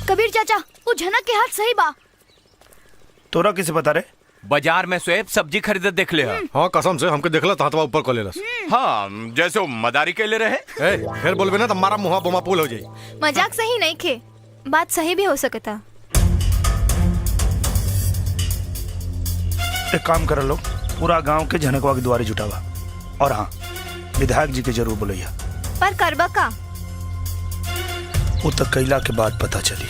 कबीर चाचा, वो झनक के हाथ सही बा। तोरा किसे पता रे? बाजार में सोएब सब्जी खरीद देख ले। हाँ कसम से हमके देखला तो हाथवा ऊपर कर लेलस। हाँ जैसे वो मदारी के ले रहे। ए फिर बोलबे ना तो मारा मुहा बोमा पुल हो जाई। मजाक सही नहीं खे, बात सही भी हो सकता। एक काम कर लो, पूरा गांव के झनकवा के द्वारे जुटावा, और हाँ विधायक जी के जरूर बोलैया। पर करबा का? वो तक कैला के बाद पता चली।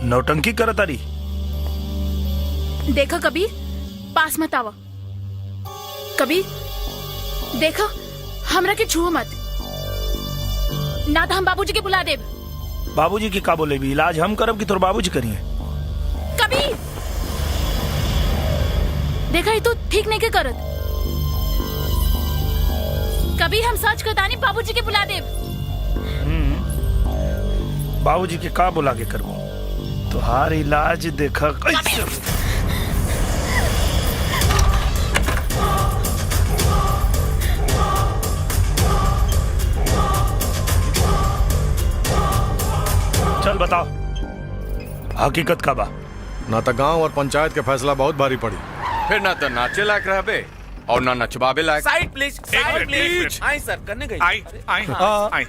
नौटंकी करत आरी। देखो कबीर, पास मत आवा। कबीर देखो, हमरा के छुओ मत, ना तो हम बाबूजी के बुला देब। बाबूजी की का बोले भी? इलाज हम करब कि तोर बाबूजी करिए? कबीर देखा, ये तो ठीक नहीं के करत। कबीर हम सच कहतानी, बाबूजी के बुला देब। बाबूजी के का बुला के करबो? तुहार इलाज देखा कैसे। चल बताओ हकीकत का बा। ना तो गांव और पंचायत के फैसला बहुत भारी पड़ी। फिर ना तो नाचे लायक रहबे और ना नचवाबे लायक। Side please, side please. आई सर, करने गई। आई आई आई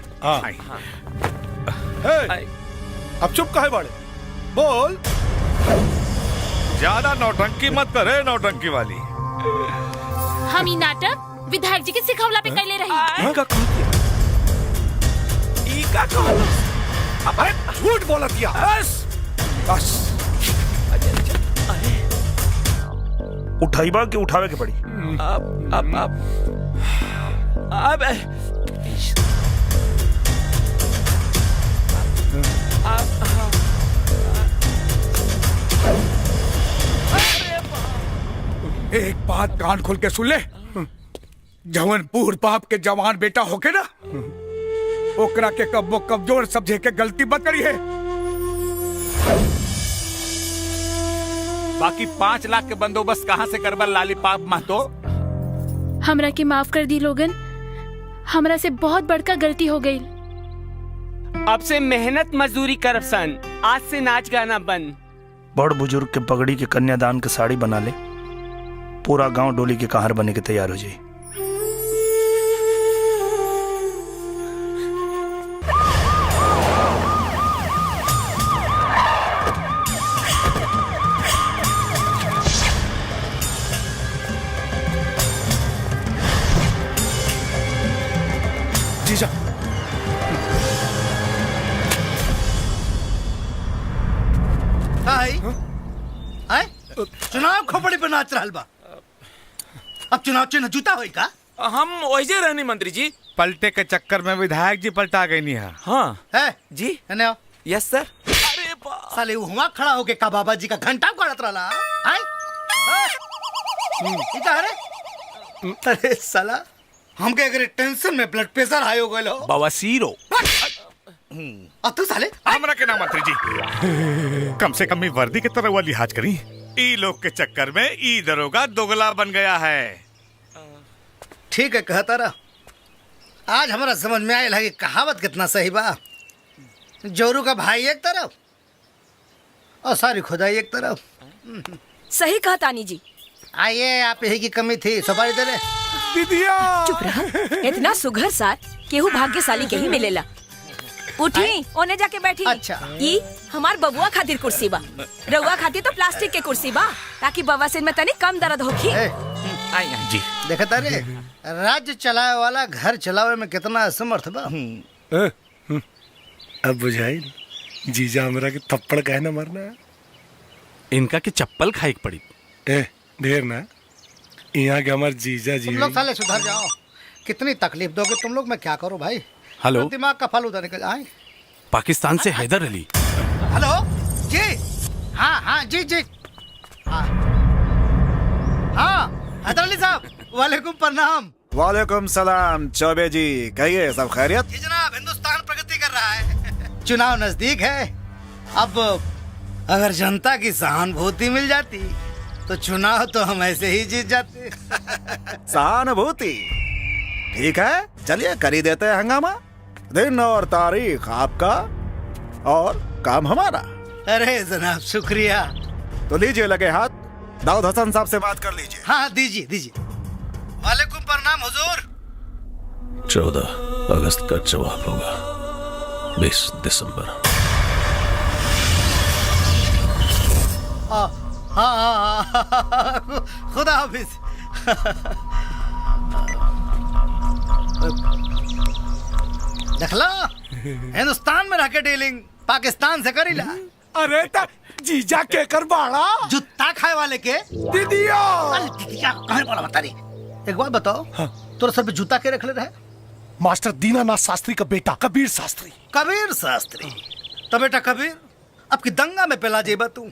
आई। अब चुप काहे बाड़े? बोल। ज्यादा नौटंकी मत करे, नौटंकी वाली। हम ई नाटक विधायक जी के सिखवला पे कैले रही। अरे झूठ बोला दिया। बस उठाइबा के उठावे के पड़ी। अब एक बात कान खोल के सुन ले, जवन बूढ़ बाप के जवान बेटा होके ना, ओकरा के कब्बो कमजोर समझे के गलती मत करी है। बाकी 5 लाख के बंदोबस्त कहाँ से करबा लालीपाप महतो? हमरा के माफ कर दी लोगन, हमरा से बहुत बड़का गलती हो गई। अब से मेहनत मजदूरी करब सन, आज से नाच गाना बंद। बड़ बुजुर्ग के पगड़ी के कन्यादान के साड़ी बना ले, पूरा गांव डोली के कहार बने के तैयार हो जाए। जीजा चुनाव खोपड़ी पे नाच रहल बा। अब चुनाव चिन्ह जूता होई का? हम वही रहनी मंत्री जी। पलटे के चक्कर में विधायक जी पलटा गई नहीं है। हाँ है जी। है ना? यस सर। अरे साले वहाँ खड़ा होके का बाबा जी का घंटा गाड़त रहला। अरे साला हमके अगर टेंशन में ब्लड प्रेशर हाई हो गइल हो, बवासीर हो। अब तू साले हमरा के ना मंत्री जी, कम से कम वर्दी के तरह वाली लिहाज करी। ई लोग के चक्कर में ई दरोगा दोगला बन गया है। ठीक है कहता रहा। आज हमारा समझ में आयल है कि कहावत कितना सही बा। जोरू का भाई एक तरफ और सारी खुदाई एक तरफ। सही कहा तानी जी। आइए, आप यही की कमी थी, सुपारी दे रहे। दीदिया चुप रहा, इतना सुघर सार केहू भाग्यशाली के ही मिलेला। उठी, ओने जाके बैठी। अच्छा। ई हमार बबुआ खातिर कुर्सी बा, रउआ खातिर तो प्लास्टिक के कुर्सी बा, ताकि बवासीर में तनी कम दर्द होखी। जी देखता रे, राज्य चलाए वाला घर चलावे में कितना असमर्थ बा। अब बुझाई जीजा हमरा के थप्पड़ काहे ना मारना है? इनका के चप्पल खाई पड़ी। ए ढेर ना, यहाँ के हमारे जीजा जी। तुम लोग साले सुधर जाओ। कितनी तकलीफ दोगे तुम लोग, मैं क्या करूं भाई। हेलो, दिमाग का फालूदा निकल आए। पाकिस्तान से हैदर अली। हेलो जी। हाँ हाँ जी जी। हाँ हैदर अली साहब, वालेकुम प्रणाम। वालेकुम सलाम चौबे जी, कहिए सब खैरियत? जी जनाब, हिंदुस्तान प्रगति कर रहा है। चुनाव नजदीक है। अब अगर जनता की सहानुभूति मिल जाती तो चुनाव तो हम ऐसे ही जीत जाते। सहानुभूति। ठीक है, चलिए कर ही देते हैं हंगामा। दिन और तारीख आपका और काम हमारा। अरे जनाब शुक्रिया। तो लीजिए लगे हाथ, दाऊद हसन साहब से बात कर लीजिए। हाँ दीजिए दीजिए। वालेकुम प्रणाम हुजूर। 14 अगस्त का जवाब होगा 20 दिसंबर। हाँ खुदा हाफिज। देखला हिंदुस्तान में रह के डीलिंग पाकिस्तान से करी ला। अरे ता जीजा के कर बाड़ा जुत्ता खाए वाले के दीदिया। कहाँ बोला बता रही। एक बात बताओ, तोरा सर पे जूता के रखले रहे? मास्टर दीनानाथ शास्त्री का बेटा कबीर शास्त्री। कबीर शास्त्री? तो बेटा कबीर अब की दंगा में पेला जेबा तू।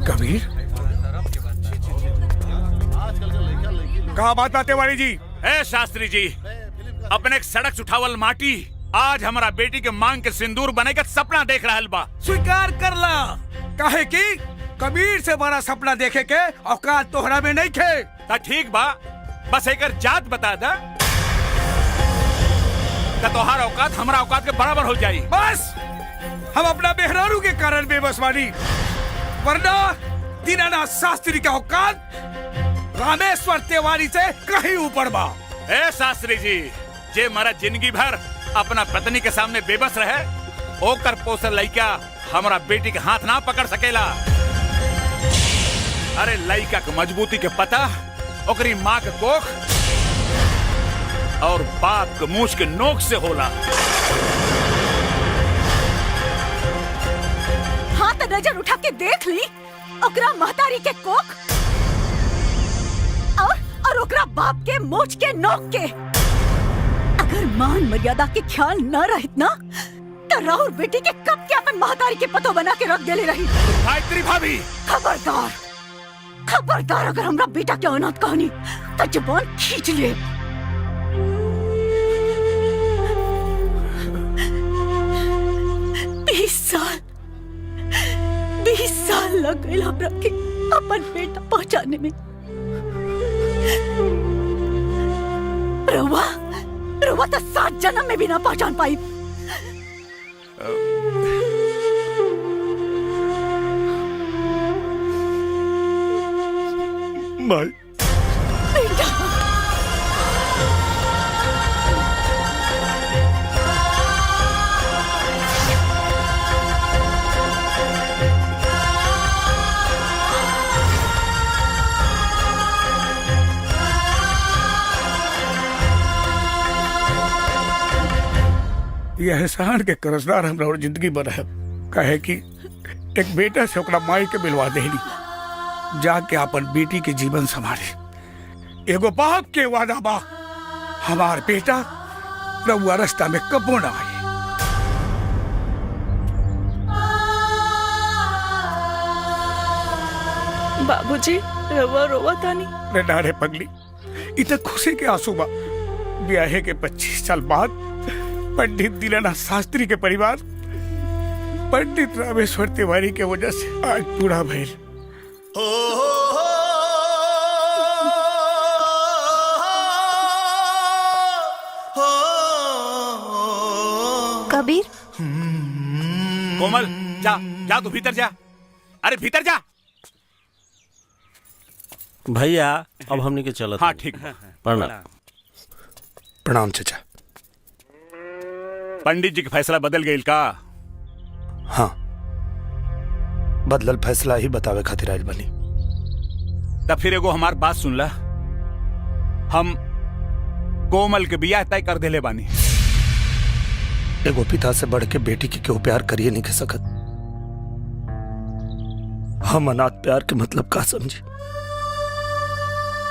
कबीर कहा बात बातें वाली जी? ए शास्त्री जी, अपने एक सड़क उठावल माटी आज हमारा बेटी के मांग के सिंदूर बने का सपना देख रहा बा। स्वीकार कर ला। काहे की कबीर से बड़ा सपना देखे के औकात तोहरा में नहीं खे। ता ठीक बा, बस एक जात बता दा तोहार औकात हमारा औकात के बराबर हो जाई। बस हम अपना बेहरारू के कारण बेबस वाली, वरना दीनानाथ शास्त्री का औकात रामेश्वर तिवारी से कहीं ऊपर बा। ए शास्त्री जी, जे मरा जिंदगी भर अपना पत्नी के सामने बेबस रहे, ओकर पोसल लइका हमारा बेटी के हाथ ना पकड़ सकेला। अरे लइका के मजबूती के पता ओकरी माँ के कोख और बाप के मूछ के नोक से होला। हाँ तो नजर उठा के देख ली ओकरा महतारी के कोख और ओकरा बाप के मूछ के नोक के। अगर मान मर्यादा के ख्याल न रहित ना तो राहुल बेटी के कब के अपन महतारी के पतो बना के रख देले रही। गायत्री भाभी खबरदार खबरदार, अगर हमरा बेटा के अनाथ कहानी तो जुबान खींच ले। बीस साल लग गए हमरा के अपन बेटा पहचाने में। रवा तो 7 जन्म में भी ना पहचान पाई। माई बेटा यह एहसान के कर्जदार हमरा और जिंदगी भर है। कहे कि एक बेटा से ओकरा माई के मिलवा देली, जाके अपन बेटी के जीवन संभाले। एगो बाप के वादा बा, हमार बेटा रउआ रास्ता में कबो ना आई। बाबूजी रवा रोवा तानी। रे नारे पगली, इत खुशी के आंसू बा। ब्याहे के 25 साल बाद पंडित दीनानाथ शास्त्री के परिवार पंडित रामेश्वर तिवारी के वजह से आज पूरा भइल। कबीर कोमल जा जा, तू भीतर जा। अरे भीतर जा भैया, अब हमने के चलत। हाँ ठीक। प्रणाम। प्रणाम चचा। पंडित जी का फैसला बदल गई का? हाँ, बदलल फैसला ही बतावे खातिर आइल बनी। तब फिर एगो हमार बात सुन ला, हम कोमल के बियाह तय कर देले बानी। एगो पिता से बढ़ के बेटी के क्यों प्यार करिए नहीं कह सकत। हम अनाथ प्यार के मतलब का समझी।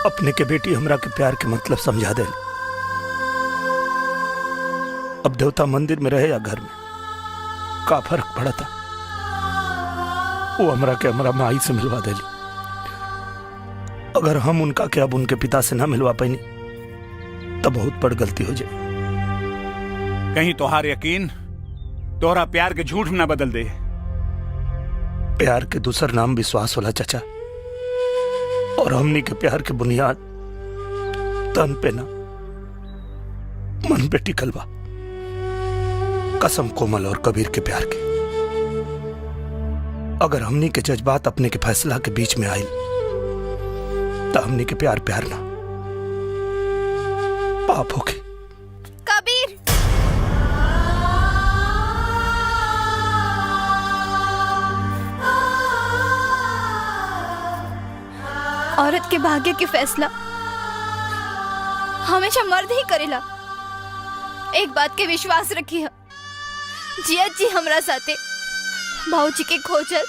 अपने के बेटी हमरा के प्यार के मतलब समझा दे। अब देवता मंदिर में रहे या घर में, का फर्क पड़ा था। वो हमरा के हमरा माई से मिलवा देली। अगर हम उनका के अब उनके पिता से ना मिलवा पाई तब बहुत बड़ गलती हो जाए। कहीं तोहार यकीन तोहरा प्यार के झूठ ना बदल दे। प्यार के दूसर नाम विश्वास होला चाचा, और हमनी के प्यार के बुनियाद तन पे ना मन पे टिकल बा। कसम कोमल और कबीर के प्यार के। अगर हमनी के जज्बात अपने के फैसला के बीच में आयल तो हमनी के प्यार प्यार ना पाप होके। कबीर, औरत के भाग्य के फैसला हमेशा मर्द ही करेला। एक बात के विश्वास रखी है, जिया जी हमरा साथे भाऊजी के खोजल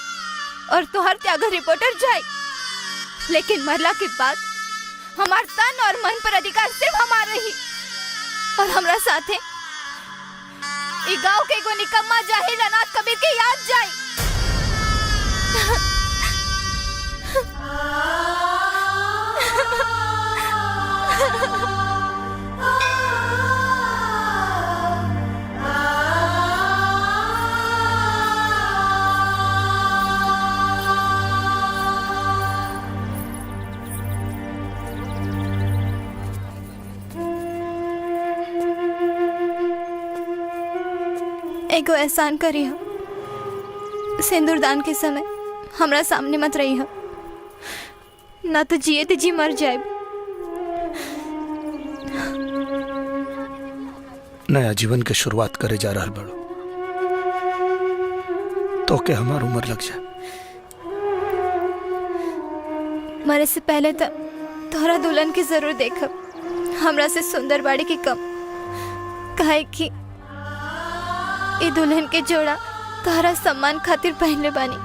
और तोहर त्याग रिपोर्टर जाए, लेकिन मरला के बाद हमार तन और मन पर अधिकार सिर्फ हमार रही। और हमरा साथे ई गांव के एगो निकम्मा जाहिल अनाथ कबीर के याद जाए। एगो एहसान करी हो, सिंदूरदान के समय हमरा सामने मत रही हो, ना तो जिए ते जी मर जाए। नया जीवन के शुरुआत करे जा रहा बड़ो, तो के हमार उम्र लग जाए। मरे से पहले तो तोहरा दुल्हन की जरूर देखब। हमरा से सुंदर बाड़ी की कम, काहे कि ई दुल्हन के जोड़ा तोहरा सम्मान खातिर पहनले बानी।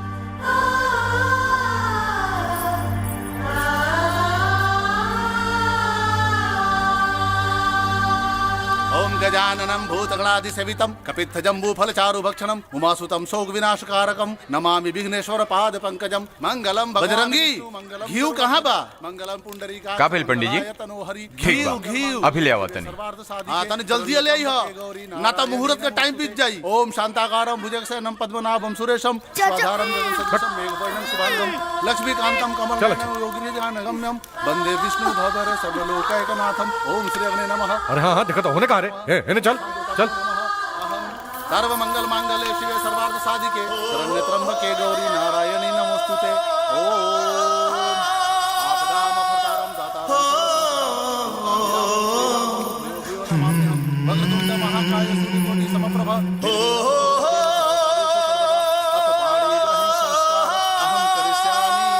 ओम गजाननं भूतगणाधिसेवितं कपित्थजम्बूफलचारुभक्षणं उमासुतं शोकविनाशकारकं नमामि विघ्नेश्वर पाद पंकजं। मंगलम बजरंगी। घीव कहाँ बा? मंगलम पुंडरीका। का भेल पंडित जी? ठीक बा, घीव अभी ले आवा तनी। हाँ तनी जल्दी ले आई हो, ना तो मुहूर्त का टाइम बीत जाई। ओम शांताकारं भुजगशयनं पद्मनाभं सुरेशं स्वाधारं जगन्सदृशं मेघवर्णं शुभांगं लक्ष्मीकान्तं कमलनयनं योगिनिजानगम्यं वन्दे विष्णु भवर सर्वलोकैकनाथं। ओम श्री अग्ने नमः। अरे हाँ हाँ देखो तो होने कहा रे। चल चल। सर्व मंगल मांगल्ये शिवे सर्वार्थ साधिके शरण्ये त्र्यंबके गौरी नारायणी नमोस्तुते। ओम आपदामपहर्तारं दातारं वक्रतुंड महाकाय सूर्यकोटि समप्रभा। अहं करिष्यामि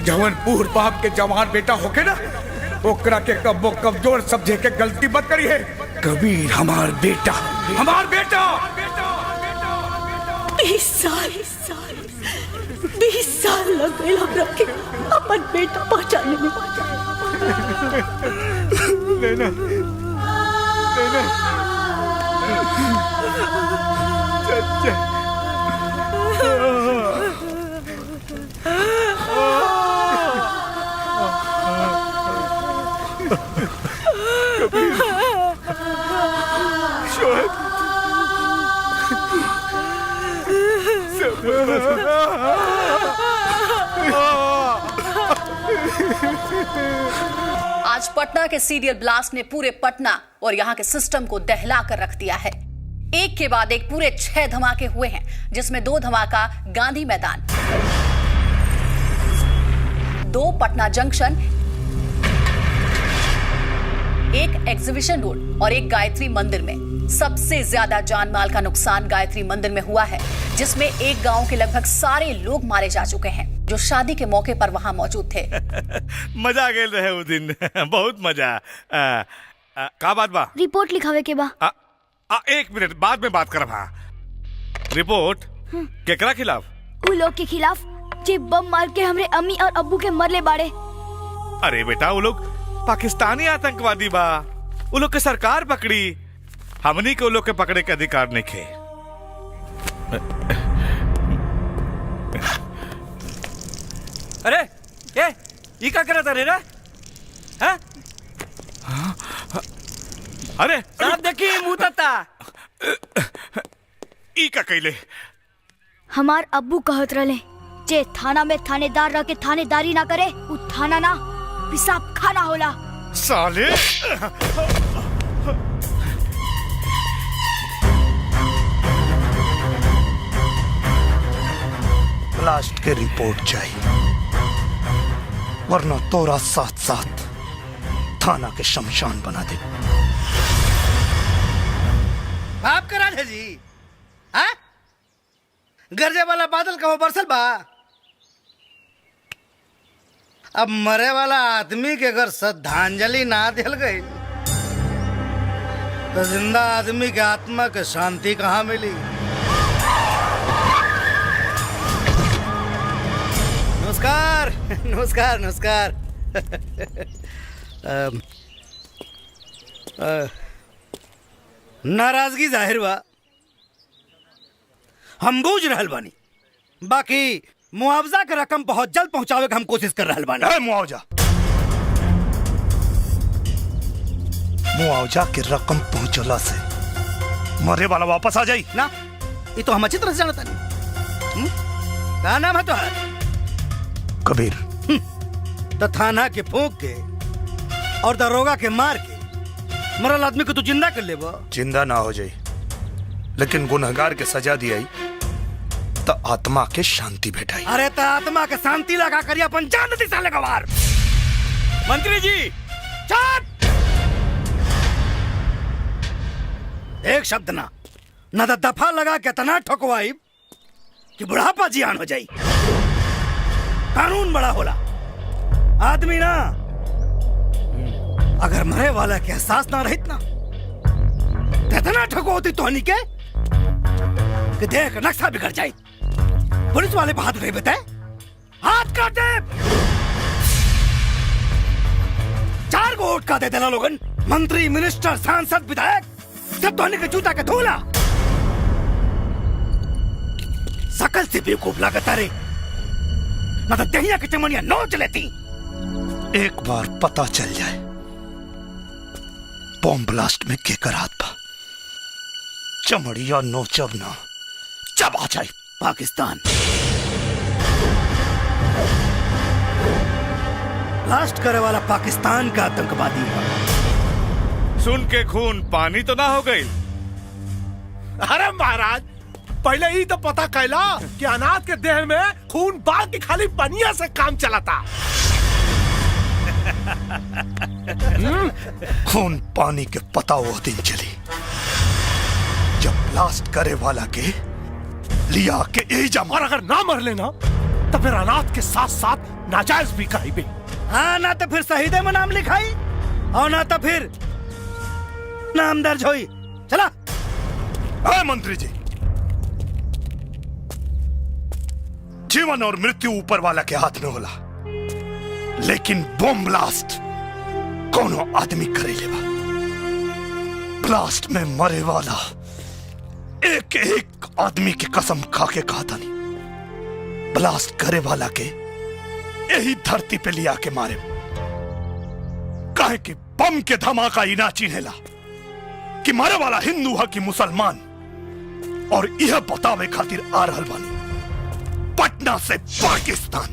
जवन बूढ़ बाप के जवान बेटा होके ना ओकरा के कब्बो कमजोर समझे के गलती मत करी है। कबीर हमार बेटा, हमार बेटा। 20 साल लग गए हमरा के अपन बेटा पहचाने में। नैना, नैना, चाचा। आज पटना के सीरियल ब्लास्ट ने पूरे पटना और यहाँ के सिस्टम को दहला कर रख दिया है। एक के बाद एक पूरे 6 धमाके हुए हैं, जिसमें 2 धमाका गांधी मैदान, 2 पटना जंक्शन, एक एग्जीबिशन रोड और एक गायत्री मंदिर में। सबसे ज्यादा जान माल का नुकसान गायत्री मंदिर में हुआ है, जिसमें एक गांव के लगभग सारे लोग मारे जा चुके हैं जो शादी के मौके पर वहां मौजूद थे। मजा आ गेल रहे उस दिन। बहुत मजा। का बात बा? रिपोर्ट लिखावे के बा। 1 मिनट बाद में बात करब। रिपोर्ट केकरा खिलाफ? उ लोग के खिलाफ जे बम मार के हमरे अम्मी और अब्बू के मरले बाड़े। अरे बेटा, वो लोग पाकिस्तानी आतंकवादी बा। वो लोग के सरकार पकड़ी, हमनी के वो लोग के पकड़े के अधिकार नहीं खे। अरे ये क्या करता रे? हैं? अरे साहब देखिए मुंह तता। ई का कैले? हमार अब्बू कहत रहे जे थाना में थानेदार रह के थानेदारी ना करे उ थाना ना पिसाब खाना होला। साले ब्लास्ट के रिपोर्ट चाहिए, वरना तोरा साथ साथ थाना के शमशान बना दे। बाप करा दे जी। हाँ? गरजे वाला बादल कहो बरसल बा। अब मरे वाला आदमी के अगर श्रद्धांजलि ना दिल गई तो जिंदा आदमी के आत्मा के शांति कहाँ मिली? नमस्कार नमस्कार नमस्कार। नाराजगी जाहिर बा, हम बूझ रहल बानी, बाकी मुआवजा के रकम बहुत जल्द पहुंचावे के हम कोशिश कर रहल बानी। मुआवजा के रकम पहुंचला से मरे वाला वापस आ जाई ना? ये तो हम अच्छी तरह से जानता नहीं। क्या नाम है तुम्हारा? कबीर। तो थाना के फूंक के और दरोगा के मार के मरल आदमी को तू जिंदा कर लेबो? जिंदा ना हो जाई, लेकिन गुनहगार के सजा दियाई तो आत्मा के शांति भेटाई। अरे तो आत्मा के शांति लगा करिए अपन जान दी साले गवार। मंत्री जी चुप! एक शब्द ना तो दफा लगा के तना ठोकवाई कि बुढ़ापा जियान हो जाई। कानून बड़ा होला, आदमी ना। अगर मरे वाला के एहसास ना रहित ना तो इतना ठोकवाती तोहनी के कि देख नक्शा बिगड़ जाए। पुलिस वाले पे हाथ नहीं बताए, हाथ काट दे। 4 गो वोट का दे देना लोगन, मंत्री मिनिस्टर सांसद विधायक सब तोहनी के जूता के धोला। सकल से बेवकूफ लागत रे, ना तो दहिया की चमनिया नोच लेती। एक बार पता चल जाए बॉम्ब ब्लास्ट में केकर हाथ था, चमड़िया नोचब ना चबा जाए। पाकिस्तान ब्लास्ट करे वाला पाकिस्तान का आतंकवादी है। सुन के खून पानी तो ना हो गई? अरे महाराज, पहले ही तो पता कैला कि अनाथ के देह में खून बाग की खाली पनिया से काम चलाता। खून पानी के पता वो दिन चली जब ब्लास्ट करे वाला के लिया के एजा और अगर ना मर लेना तो फिर अनाथ के साथ साथ नाजायज भी कही बे। हाँ ना तो फिर शहीदे में नाम लिखाई और ना तो फिर नाम दर्ज होई। चला। हाँ मंत्री जी, जीवन और मृत्यु ऊपर वाला के हाथ में होला, लेकिन बम ब्लास्ट कोनो आदमी करे लेवा। ब्लास्ट में मरे वाला एक एक आदमी की कसम खा के कहा था नहीं, ब्लास्ट करे वाला के यही धरती पे लिया के मारे। काहे कि बम के धमाका ही ना चिन्हेला कि मारे वाला हिंदू है कि मुसलमान, और यह बतावे खातिर आ रहल बानी पटना से पाकिस्तान।